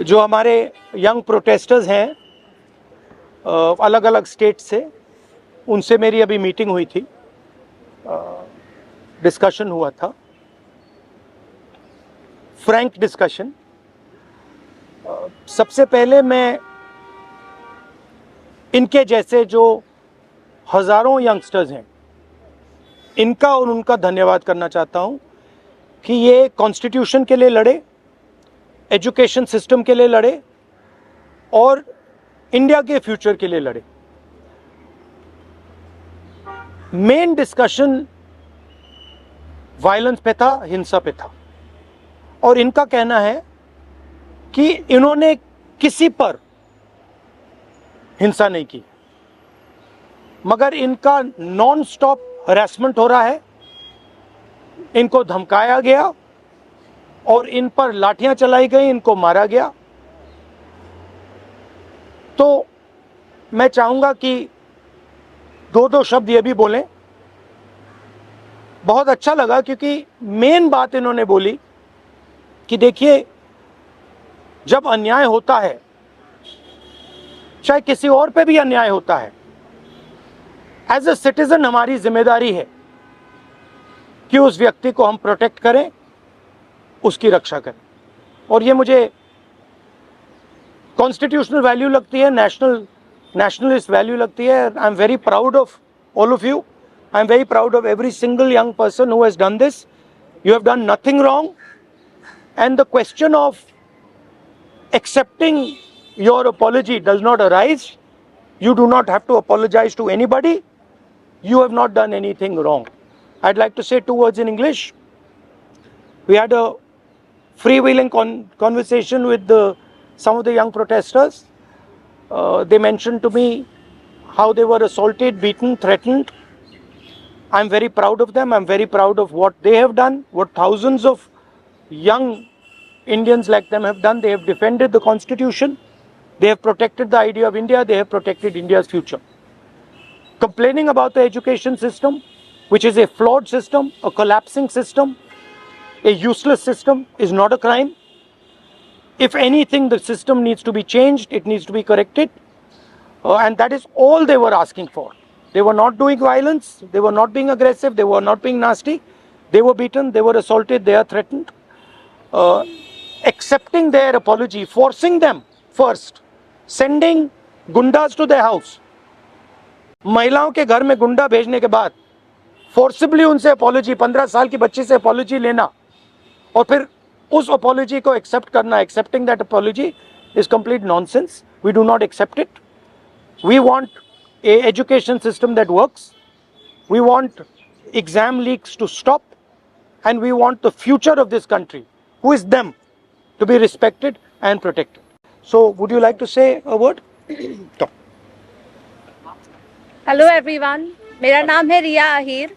जो हमारे young protesters हैं अलग अलग स्टेट से, उनसे मेरी अभी मीटिंग हुई थी, डिस्कशन हुआ था, फ्रैंक डिस्कशन। सबसे पहले मैं इनके जैसे जो हजारों यंगस्टर्स हैं, इनका और उनका धन्यवाद करना चाहता हूं कि ये कॉन्स्टिट्यूशन के लिए लड़े, एजुकेशन सिस्टम के लिए लड़े और इंडिया के फ्यूचर के लिए लड़े। मेन डिस्कशन वायलेंस पे था, हिंसा पे था, और इनका कहना है कि इन्होंने किसी पर हिंसा नहीं की, मगर इनका नॉन स्टॉप हरासमेंट हो रहा है, इनको धमकाया गया और इन पर लाठियां चलाई गई, इनको मारा गया। तो मैं चाहूंगा कि दो शब्द ये भी बोलें। बहुत अच्छा लगा क्योंकि मेन बात इन्होंने बोली कि देखिए, जब अन्याय होता है, चाहे किसी और पे भी अन्याय होता है, एज ए सिटीजन हमारी जिम्मेदारी है कि उस व्यक्ति को हम प्रोटेक्ट करें, उसकी रक्षा करें। और ये मुझे कॉन्स्टिट्यूशनल वैल्यू लगती है, नेशनलिस्ट वैल्यू लगती है। I am very proud of all of you. I am very proud of every single young person who has done this. You have done nothing wrong, and the question of accepting your apology does not arise. You do not have to apologize to anybody. You have not done anything wrong. I'd like to say 2 words in English. We had a freewheeling conversation with some of the young protesters. They mentioned to me how they were assaulted, beaten, threatened. I'm very proud of them. I'm very proud of what they have done, what thousands of young Indians like them have done. They have defended the Constitution. They have protected the idea of India. They have protected India's future. Complaining about the education system, which is a flawed system, a collapsing system, a useless system, is not a crime. If anything, the system needs to be changed. It needs to be corrected. And that is all they were asking for. They were not doing violence, they were not being aggressive, they were not being nasty. They were beaten, they were assaulted, they are threatened. Accepting their apology, forcing them first, sending gundas to their house. महिलाओं के घर में गुंडा भेजने के बाद forcibly उनसे apology, 15 साल की बच्ची से अपॉलॉजी लेना और फिर उस अपॉलॉजी को एक्सेप्ट करना, accepting that apology is complete nonsense. We do not accept it. We want a education system that works. We want exam leaks to stop, and we want the future of this country, who is them, to be respected and protected. So would you like to say a word? Hello everyone, मेरा नाम है रिया आहिर.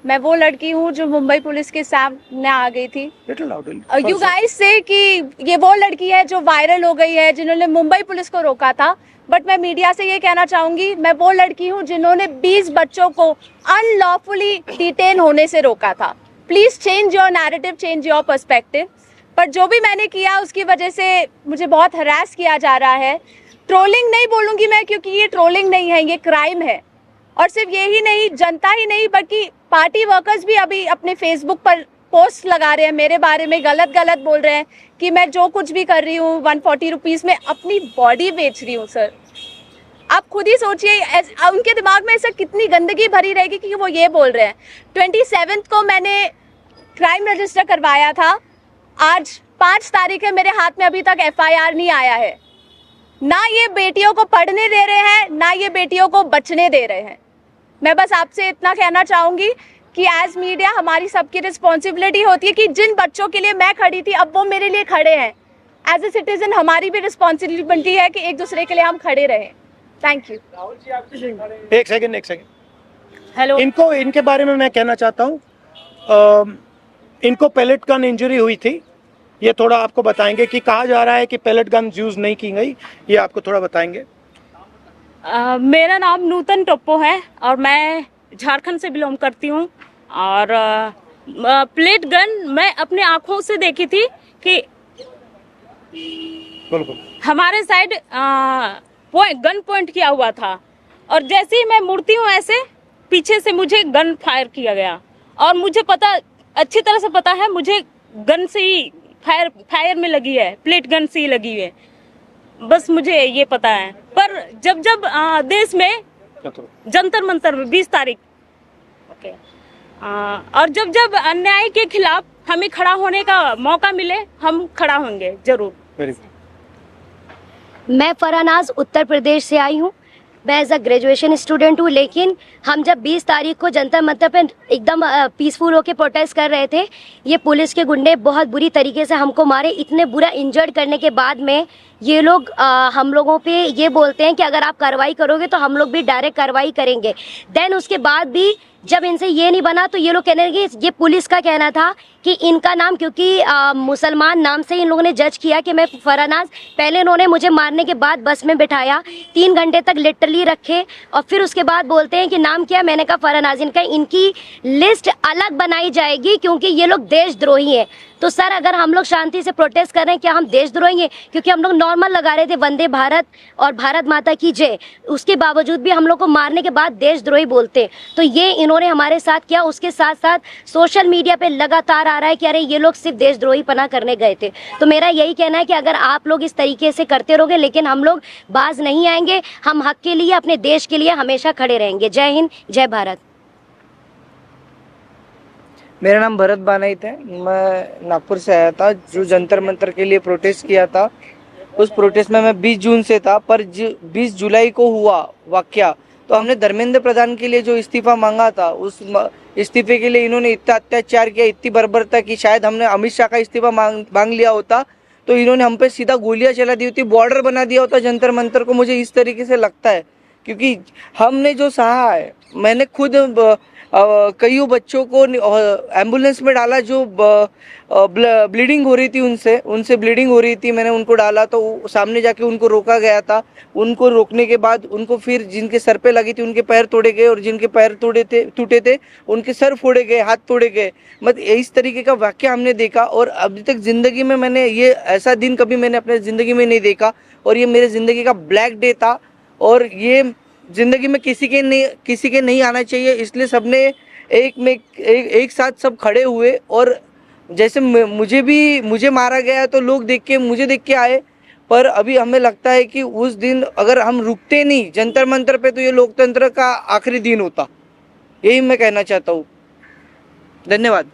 मैं वो लड़की हूँ जो Mumbai police के सामने आ गई थी. यू गाइस से कि ये वो लड़की है जो वायरल हो गई है, जिन्होंने मुंबई पुलिस को रोका था. बट मैं मीडिया से ये कहना चाहूंगी, मैं वो लड़की हूँ जिन्होंने 20 बच्चों को अनलॉफुली डिटेन होने से रोका था. Please change your narrative, change your perspective. पर जो भी मैंने किया उसकी वजह से मुझे बहुत हरास किया जा रहा है. ट्रोलिंग नहीं बोलूंगी मैं, क्योंकि ये ट्रोलिंग नहीं है, ये क्राइम है. और सिर्फ यही नहीं, जनता ही नहीं बल्कि पार्टी वर्कर्स भी अभी अपने फेसबुक पर पोस्ट लगा रहे हैं, मेरे बारे में गलत बोल रहे हैं कि मैं जो कुछ भी कर रही हूँ 140 रुपीज़ में अपनी बॉडी बेच रही हूँ. सर, आप खुद ही सोचिए, उनके दिमाग में ऐसा कितनी गंदगी भरी रहेगी कि वो ये बोल रहे हैं. 27 को मैंने क्राइम रजिस्टर करवाया था. आज 5 तारीख है, मेरे हाथ में अभी तक FIR नहीं आया है. ना ये बेटियों को पढ़ने दे रहे हैं, ना ये बेटियों को बचने दे रहे हैं. मैं बस आपसे इतना कहना चाहूंगी कि एज मीडिया हमारी सबकी रिस्पॉन्सिबिलिटी होती है कि जिन बच्चों के लिए मैं खड़ी थी अब वो मेरे लिए खड़े हैं. एज ए सिटीजन हमारी भी रिस्पॉन्सिबिलिटी है कि एक दूसरे के लिए हम खड़े रहें. Thank you. एक सेकंड. हेलो, इनके बारे में मैं कहना चाहता हूँ. इनको पैलेट गन इंजरी हुई थी. ये थोड़ा आपको बताएंगे कि कहा जा रहा है कि पैलेट गन यूज नहीं की गई. ये आपको थोड़ा बताएंगे. मेरा नाम नूतन टोप्पो है और मैं झारखंड से बिलोंग करती हूँ. और प्लेट गन मैं अपने आँखों से देखी थी कि बिल्कुल। हमारे साइड गन पॉइंट किया हुआ था और जैसे ही मैं मुड़ती हूँ ऐसे पीछे से मुझे गन फायर किया गया और मुझे पता अच्छी तरह से पता है मुझे गन से ही फायर में लगी है, प्लेट गन से ही लगी है, बस मुझे ये पता है। पर जब जब देश में जंतर मंतर में 20 तारीख और जब जब अन्याय के खिलाफ हमें खड़ा होने का मौका मिले हम खड़ा होंगे जरूर। मैं फरानाज उत्तर प्रदेश से आई हूँ। मैं एज अ ग्रेजुएशन स्टूडेंट हूँ, लेकिन हम जब 20 तारीख को जंतर मंतर पे एकदम पीसफुल होके प्रोटेस्ट कर रहे थे, ये पुलिस के गुंडे बहुत बुरी तरीके से हमको मारे। इतने बुरा इंजर्ड करने के बाद में ये लोग हम लोगों पे ये बोलते हैं कि अगर आप कार्रवाई करोगे तो हम लोग भी डायरेक्ट कार्रवाई करेंगे। देन उसके बाद भी जब इनसे ये नहीं बना तो ये लोग कहने लगे, ये पुलिस का कहना था कि इनका नाम क्योंकि मुसलमान नाम से इन लोगों ने जज किया कि मैं फरानाज। पहले इन्होंने मुझे मारने के बाद बस में बिठाया, 3 घंटे तक लिटरली रखे और फिर उसके बाद बोलते हैं कि नाम क्या। मैंने कहा फरानाज। इनकी लिस्ट अलग बनाई जाएगी क्योंकि ये लोग देशद्रोही हैं। तो सर अगर हम लोग शांति से प्रोटेस्ट कर रहे हैं, क्या हम देशद्रोही हैं? क्योंकि हम लोग नॉर्मल लगा रहे थे वंदे भारत और भारत माता की जय, उसके बावजूद भी हम लोग को मारने के बाद देशद्रोही बोलते। तो ये इन्होंने हमारे साथ किया। उसके साथ साथ सोशल मीडिया पे लगातार आ रहा है कि अरे ये लोग सिर्फ देशद्रोही पना करने गए थे। तो मेरा यही कहना है कि अगर आप लोग इस तरीके से करते रहोगे, लेकिन हम लोग बाज नहीं आएंगे। हम हक के लिए, अपने देश के लिए हमेशा खड़े रहेंगे। जय हिंद, जय भारत। मेरा नाम भरत बानाइत है। मैं नागपुर से आया था जो जंतर मंतर के लिए प्रोटेस्ट किया था। उस प्रोटेस्ट में मैं 20 जून से था, पर 20 जुलाई को हुआ वाकया तो हमने धर्मेंद्र प्रधान के लिए जो इस्तीफा मांगा था, उस इस्तीफे के लिए इन्होंने इतना अत्याचार किया, इतनी बर्बरता की। शायद हमने अमित शाह का इस्तीफा मांग लिया होता तो इन्होंने हम पे सीधा गोलियां चला दी होती, बॉर्डर बना दिया होता जंतर मंतर को। मुझे इस तरीके से लगता है क्योंकि हमने जो सहा है, मैंने खुद कई बच्चों को एम्बुलेंस में डाला जो ब्लीडिंग हो रही थी, उनसे ब्लीडिंग हो रही थी। मैंने उनको डाला तो सामने जाके उनको रोका गया था। उनको रोकने के बाद उनको फिर जिनके सर पे लगी थी उनके पैर तोड़े गए और जिनके पैर टूटे थे उनके सर फोड़े गए, हाथ तोड़े गए। मतलब इस तरीके का वाक्य हमने देखा और अभी तक जिंदगी में मैंने ये ऐसा दिन कभी मैंने अपने जिंदगी में नहीं देखा और ये मेरे जिंदगी का ब्लैक डे था और ये जिंदगी में किसी के नहीं आना चाहिए। इसलिए सबने एक साथ सब खड़े हुए और जैसे मुझे मारा गया तो लोग मुझे देख के आए, पर अभी हमें लगता है कि उस दिन अगर हम रुकते नहीं जंतर मंतर पे तो ये लोकतंत्र का आखिरी दिन होता। यही मैं कहना चाहता हूँ। धन्यवाद।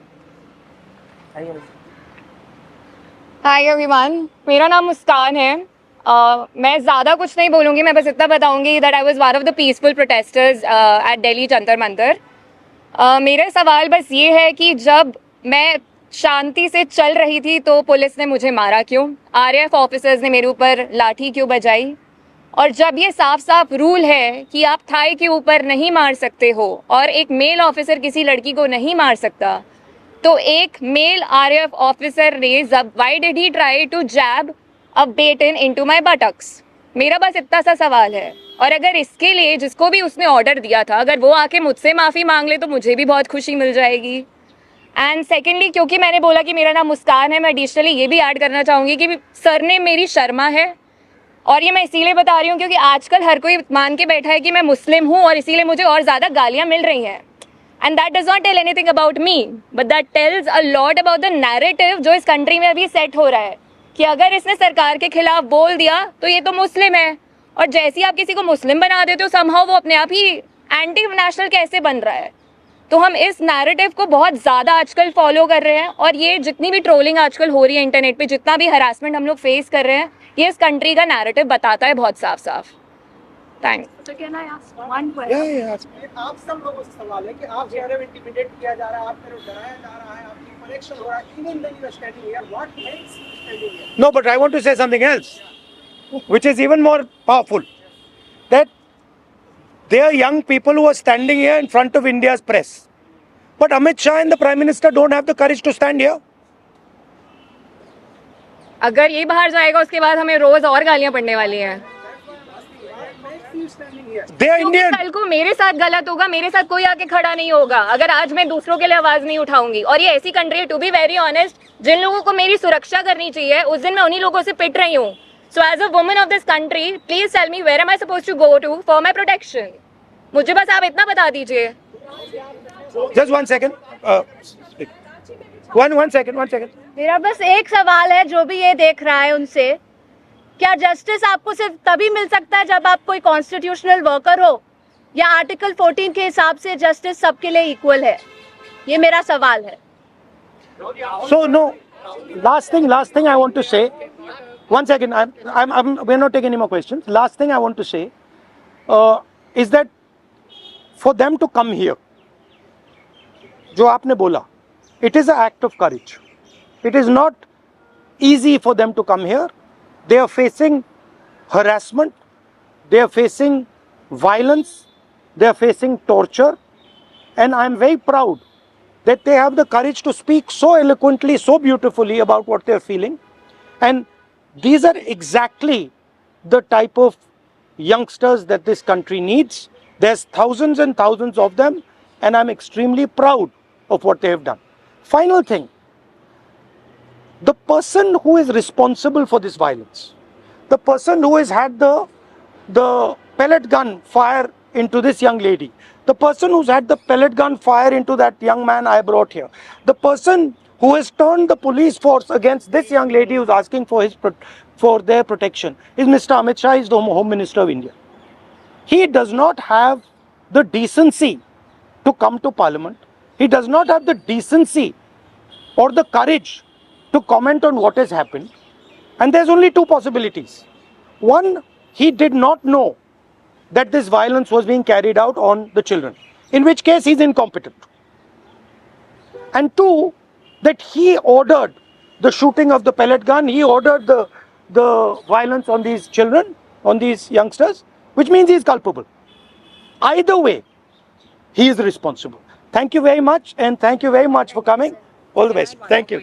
हाय एवरीवन, मेरा नाम मुस्कान है। मैं ज़्यादा कुछ नहीं बोलूँगी, मैं बस इतना बताऊँगी that I was one of the peaceful protesters at Delhi Jantar Mantar. मेरा सवाल बस ये है कि जब मैं शांति से चल रही थी तो पुलिस ने मुझे मारा क्यों? आरएएफ ऑफिसर्स ने मेरे ऊपर लाठी क्यों बजाई? और जब ये साफ साफ रूल है कि आप थाई के ऊपर नहीं मार सकते हो और एक मेल ऑफिसर किसी लड़की को नहीं मार सकता, तो एक मेल आरएएफ ऑफिसर ने why did he try to jab a baton into my buttocks? मेरा बस इतना सा सवाल है। और अगर इसके लिए जिसको भी उसने ऑर्डर दिया था, अगर वो आके मुझसे माफ़ी मांग ले तो मुझे भी बहुत खुशी मिल जाएगी। एंड सेकेंडली, क्योंकि मैंने बोला कि मेरा नाम मुस्कान है, मैं एडिशनली ये भी ऐड करना चाहूँगी कि सर ने मेरी शर्मा है। और ये मैं इसीलिए बता रही हूँ क्योंकि आजकल हर कोई मान के बैठा है कि मैं मुस्लिम हूँ और इसीलिए मुझे और ज़्यादा गालियाँ मिल रही हैं। And that does not tell anything about me, but that tells a lot about the narrative जो इस कंट्री में अभी सेट हो रहा है कि अगर इसने सरकार के खिलाफ बोल दिया तो ये तो मुस्लिम है, और जैसे ही आप किसी को मुस्लिम बना देते हो समहाउ वो अपने आप ही एंटी नेशनल कैसे बन रहा है। तो हम इस नैरेटिव को बहुत ज़्यादा आजकल फॉलो कर रहे हैं और ये जितनी भी ट्रोलिंग आजकल हो रही है इंटरनेट पे, जितना भी हरासमेंट हम लोग फेस कर रहे हैं, ये इस कंट्री का नैरेटिव बताता है बहुत साफ साफ। Thanks. So can I ask one question? आप सब लोगों से सवाल है कि आप कह रहे हो इंटिमिडेट किया जा रहा है, आप कह रहे हो डराया जा रहा है, आपकी कनेक्शन हो रहा है, even though you are standing here, what makes you standing here? No, but I want to say something else, which is even more powerful. That there are young people who are standing here in front of India's press, but Amit Shah and the Prime Minister don't have the courage to stand here. अगर ये बाहर जाएगा उसके बाद हमें रोज और गालियां पड़ने वाली हैं। They are Indian. कल को मेरे साथ गलत होगा, मेरे साथ कोई आके खड़ा नहीं होगा अगर आज मैं दूसरों के लिए आवाज नहीं उठाऊंगी। और ये ऐसी कंट्री है, टू बी वेरी ऑनेस्ट, जिन लोगों को मेरी सुरक्षा करनी चाहिए उस दिन मैं उन्हीं लोगों से पिट रही हूँ So as a woman of this country, please tell me where am I supposed to go to for my protection? मुझे बस आप इतना बता दीजिए. Just 1 second. One second. मेरा बस एक सवाल है जो भी ये देख रहा है उनसे, क्या जस्टिस आपको सिर्फ तभी मिल सकता है जब आप कोई कॉन्स्टिट्यूशनल वर्कर हो, या आर्टिकल 14 के हिसाब से जस्टिस सबके लिए इक्वल है? ये मेरा सवाल है. So no, last thing I want to say. 1 second, we're not taking any more questions. Last thing I want to say is that for them to come here, जो आपने बोला, it is an act of courage. It is not easy for them to come here. They are facing harassment, they are facing violence, they are facing torture, and I am very proud that they have the courage to speak so eloquently, so beautifully about what they are feeling. And these are exactly the type of youngsters that this country needs. There's thousands and thousands of them, and I'm extremely proud of what they have done. Final thing, the person who is responsible for this violence, the person who has had the pellet gun fire into this young lady, the person who's had the pellet gun fire into that young man I brought here, the person who has turned the police force against this young lady who's asking for their protection is Mr. Amit Shah, is the Home Minister of India. He does not have the decency to come to Parliament. He does not have the decency or the courage to comment on what has happened. And there's only two possibilities. One, he did not know that this violence was being carried out on the children, in which case he's incompetent. And two, that he ordered the shooting of the pellet gun, he ordered the violence on these children, on these youngsters, which means he is culpable. Either way, he is responsible. Thank you very much, and thank you very much for coming. All the best. Thank you.